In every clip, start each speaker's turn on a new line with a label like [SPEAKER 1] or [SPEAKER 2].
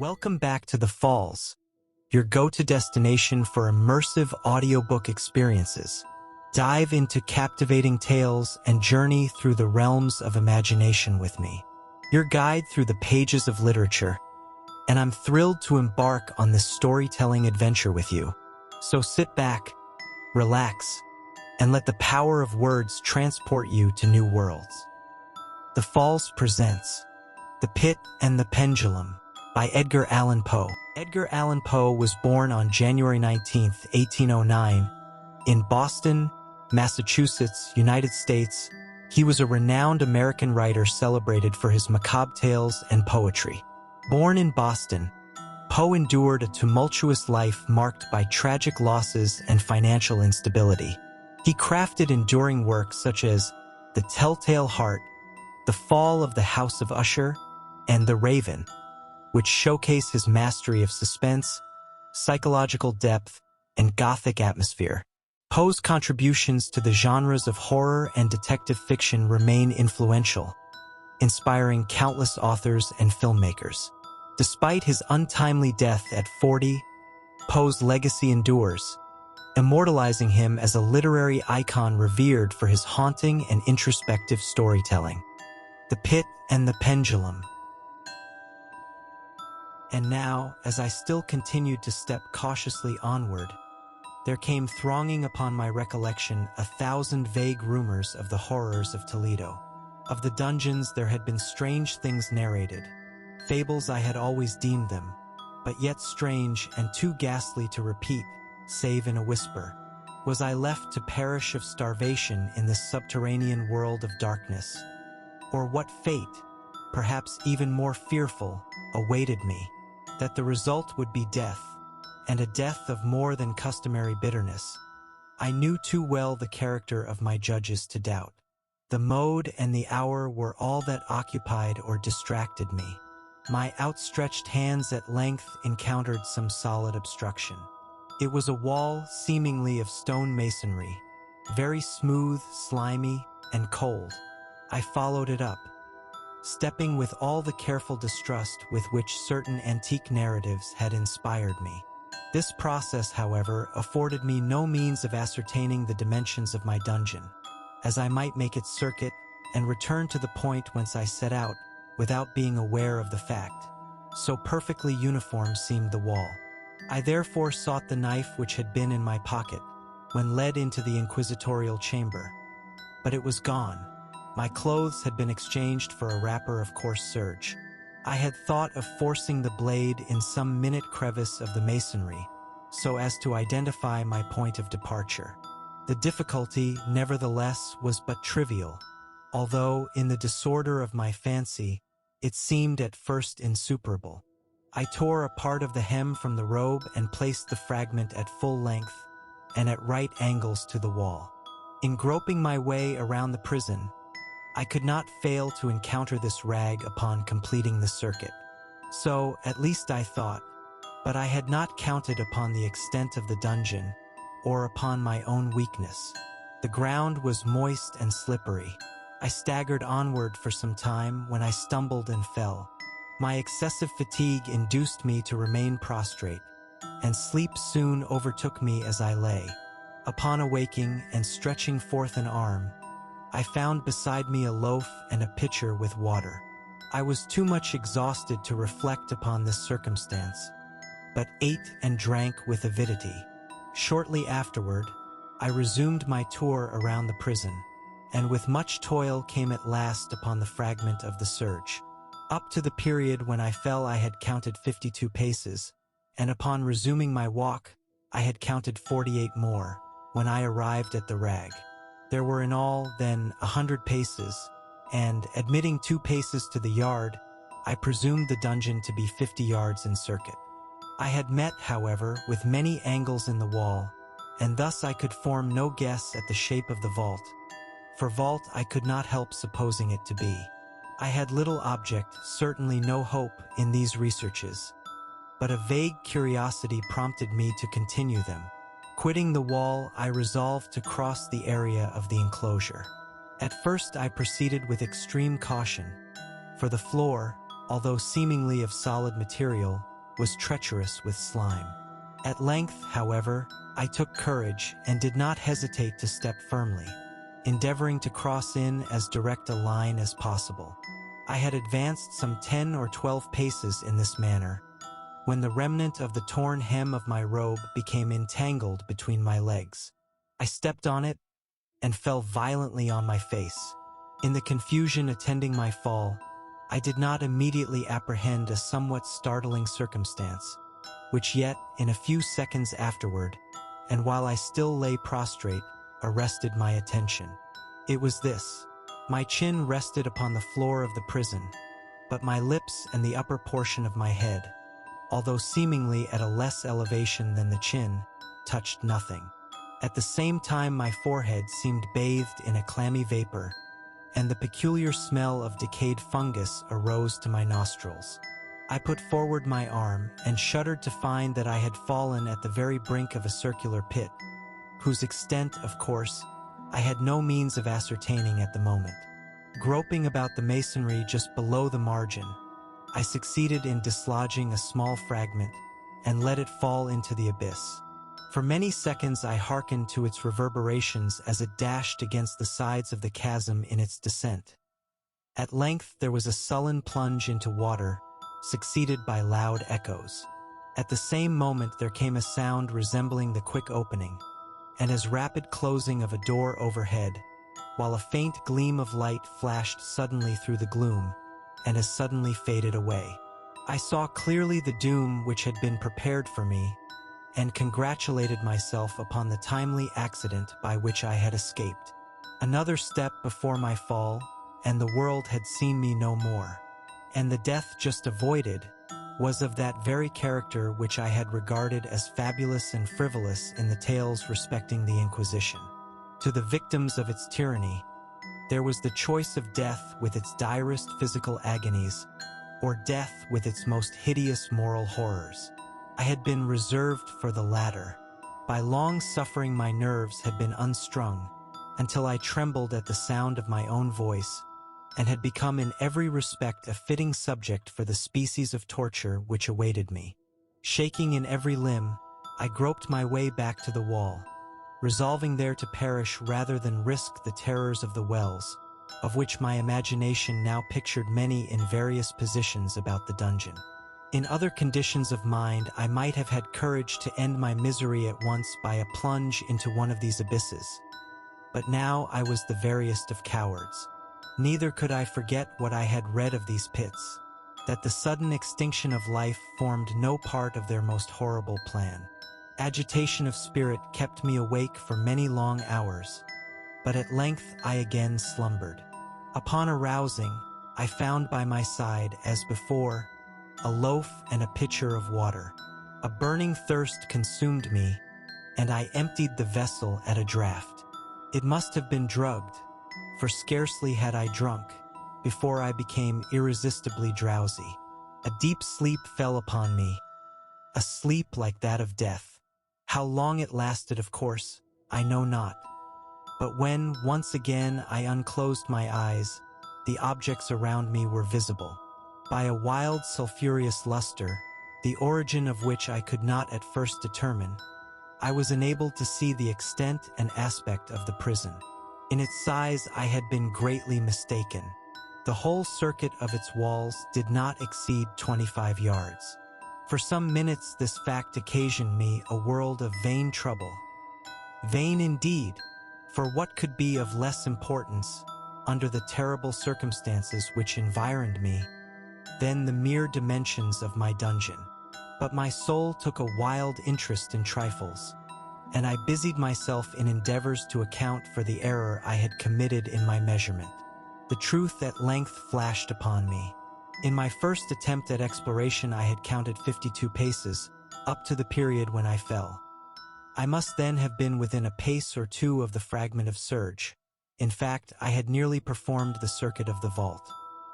[SPEAKER 1] Welcome back to The Falls, your go-to destination for immersive audiobook experiences. Dive into captivating tales and journey through the realms of imagination with me, your guide through the pages of literature, and I'm thrilled to embark on this storytelling adventure with you. So sit back, relax, and let the power of words transport you to new worlds. The Falls presents The Pit and the Pendulum by Edgar Allan Poe. Edgar Allan Poe was born on January 19, 1809, in Boston, Massachusetts, United States. He was a renowned American writer celebrated for his macabre tales and poetry. Born in Boston, Poe endured a tumultuous life marked by tragic losses and financial instability. He crafted enduring works such as The Telltale Heart, The Fall of the House of Usher, and The Raven, which showcase his mastery of suspense, psychological depth, and Gothic atmosphere. Poe's contributions to the genres of horror and detective fiction remain influential, inspiring countless authors and filmmakers. Despite his untimely death at 40, Poe's legacy endures, immortalizing him as a literary icon revered for his haunting and introspective storytelling. The Pit and the Pendulum. And now, as I still continued to step cautiously onward, there came thronging upon my recollection 1,000 vague rumors of the horrors of Toledo. Of the dungeons there had been strange things narrated, fables I had always deemed them, but yet strange and too ghastly to repeat, save in a whisper. Was I left to perish of starvation in this subterranean world of darkness? Or what fate, perhaps even more fearful, awaited me? That the result would be death, and a death of more than customary bitterness. I knew too well the character of my judges to doubt. The mode and the hour were all that occupied or distracted me. My outstretched hands at length encountered some solid obstruction. It was a wall seemingly of stone masonry, very smooth, slimy, and cold. I followed it up, stepping with all the careful distrust with which certain antique narratives had inspired me. This process, however, afforded me no means of ascertaining the dimensions of my dungeon, as I might make its circuit and return to the point whence I set out without being aware of the fact. So perfectly uniform seemed the wall. I therefore sought the knife which had been in my pocket when led into the inquisitorial chamber, but it was gone. My clothes had been exchanged for a wrapper of coarse serge. I had thought of forcing the blade in some minute crevice of the masonry, so as to identify my point of departure. The difficulty, nevertheless, was but trivial, although, in the disorder of my fancy, it seemed at first insuperable. I tore a part of the hem from the robe and placed the fragment at full length and at right angles to the wall. In groping my way around the prison, I could not fail to encounter this rag upon completing the circuit. So, at least I thought, but I had not counted upon the extent of the dungeon, or upon my own weakness. The ground was moist and slippery. I staggered onward for some time when I stumbled and fell. My excessive fatigue induced me to remain prostrate, and sleep soon overtook me as I lay. Upon awaking and stretching forth an arm, I found beside me a loaf and a pitcher with water. I was too much exhausted to reflect upon this circumstance, but ate and drank with avidity. Shortly afterward, I resumed my tour around the prison, and with much toil came at last upon the fragment of the serge. Up to the period when I fell I had counted 52 paces, and upon resuming my walk, I had counted 48 more, when I arrived at the rag. There were in all, then, 100 paces, and, admitting 2 paces to the yard, I presumed the dungeon to be 50 yards in circuit. I had met, however, with many angles in the wall, and thus I could form no guess at the shape of the vault. For vault I could not help supposing it to be. I had little object, certainly no hope, in these researches, but a vague curiosity prompted me to continue them. Quitting the wall, I resolved to cross the area of the enclosure. At first I proceeded with extreme caution, for the floor, although seemingly of solid material, was treacherous with slime. At length, however, I took courage and did not hesitate to step firmly, endeavoring to cross in as direct a line as possible. I had advanced some 10 or 12 paces in this manner, when the remnant of the torn hem of my robe became entangled between my legs. I stepped on it and fell violently on my face. In the confusion attending my fall, I did not immediately apprehend a somewhat startling circumstance, which yet, in a few seconds afterward, and while I still lay prostrate, arrested my attention. It was this. My chin rested upon the floor of the prison, but my lips and the upper portion of my head, although seemingly at a less elevation than the chin, touched nothing. At the same time my forehead seemed bathed in a clammy vapor, and the peculiar smell of decayed fungus arose to my nostrils. I put forward my arm and shuddered to find that I had fallen at the very brink of a circular pit, whose extent, of course, I had no means of ascertaining at the moment. Groping about the masonry just below the margin, I succeeded in dislodging a small fragment and let it fall into the abyss. For many seconds I hearkened to its reverberations as it dashed against the sides of the chasm in its descent. At length there was a sullen plunge into water, succeeded by loud echoes. At the same moment there came a sound resembling the quick opening, and as rapid closing of a door overhead, while a faint gleam of light flashed suddenly through the gloom, and as suddenly faded away. I saw clearly the doom which had been prepared for me, and congratulated myself upon the timely accident by which I had escaped. Another step before my fall, and the world had seen me no more, and the death just avoided was of that very character which I had regarded as fabulous and frivolous in the tales respecting the Inquisition. To the victims of its tyranny, there was the choice of death with its direst physical agonies, or death with its most hideous moral horrors. I had been reserved for the latter. By long suffering my nerves had been unstrung, until I trembled at the sound of my own voice, and had become in every respect a fitting subject for the species of torture which awaited me. Shaking in every limb, I groped my way back to the wall, resolving there to perish rather than risk the terrors of the wells, of which my imagination now pictured many in various positions about the dungeon. In other conditions of mind I might have had courage to end my misery at once by a plunge into one of these abysses. But now I was the veriest of cowards. Neither could I forget what I had read of these pits, that the sudden extinction of life formed no part of their most horrible plan. Agitation of spirit kept me awake for many long hours, but at length I again slumbered. Upon arousing, I found by my side, as before, a loaf and a pitcher of water. A burning thirst consumed me, and I emptied the vessel at a draught. It must have been drugged, for scarcely had I drunk before I became irresistibly drowsy. A deep sleep fell upon me, a sleep like that of death. How long it lasted, of course, I know not. But when, once again, I unclosed my eyes, the objects around me were visible. By a wild sulphurous luster, the origin of which I could not at first determine, I was enabled to see the extent and aspect of the prison. In its size I had been greatly mistaken. The whole circuit of its walls did not exceed 25 yards. For some minutes this fact occasioned me a world of vain trouble. Vain indeed, for what could be of less importance, under the terrible circumstances which environed me, than the mere dimensions of my dungeon? But my soul took a wild interest in trifles, and I busied myself in endeavors to account for the error I had committed in my measurement. The truth at length flashed upon me. In my first attempt at exploration I had counted 52 paces, up to the period when I fell. I must then have been within a pace or two of the fragment of serge. In fact, I had nearly performed the circuit of the vault.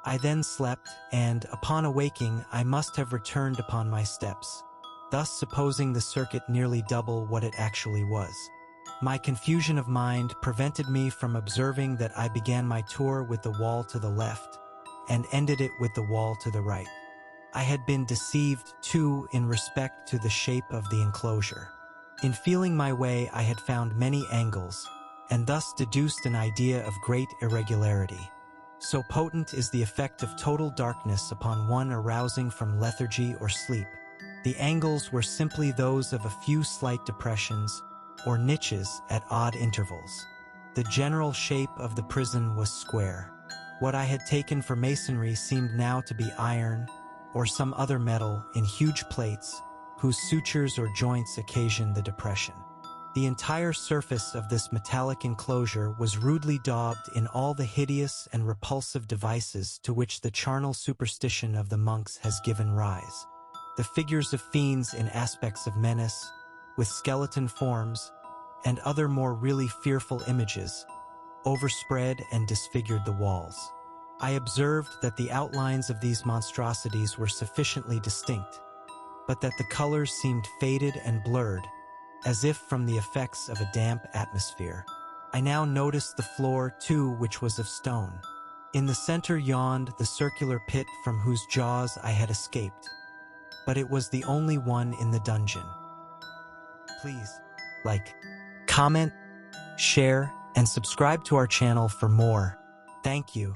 [SPEAKER 1] I then slept, and, upon awaking, I must have returned upon my steps, thus supposing the circuit nearly double what it actually was. My confusion of mind prevented me from observing that I began my tour with the wall to the left, and ended it with the wall to the right. I had been deceived, too, in respect to the shape of the enclosure. In feeling my way, I had found many angles, and thus deduced an idea of great irregularity. So potent is the effect of total darkness upon one arousing from lethargy or sleep. The angles were simply those of a few slight depressions, or niches at odd intervals. The general shape of the prison was square. What I had taken for masonry seemed now to be iron, or some other metal, in huge plates, whose sutures or joints occasioned the depression. The entire surface of this metallic enclosure was rudely daubed in all the hideous and repulsive devices to which the charnel superstition of the monks has given rise. The figures of fiends in aspects of menace, with skeleton forms, and other more really fearful images, overspread and disfigured the walls. I observed that the outlines of these monstrosities were sufficiently distinct, but that the colors seemed faded and blurred, as if from the effects of a damp atmosphere. I now noticed the floor, too, which was of stone. In the center yawned the circular pit from whose jaws I had escaped, but it was the only one in the dungeon. Please, like, comment, share, and subscribe to our channel for more. Thank you.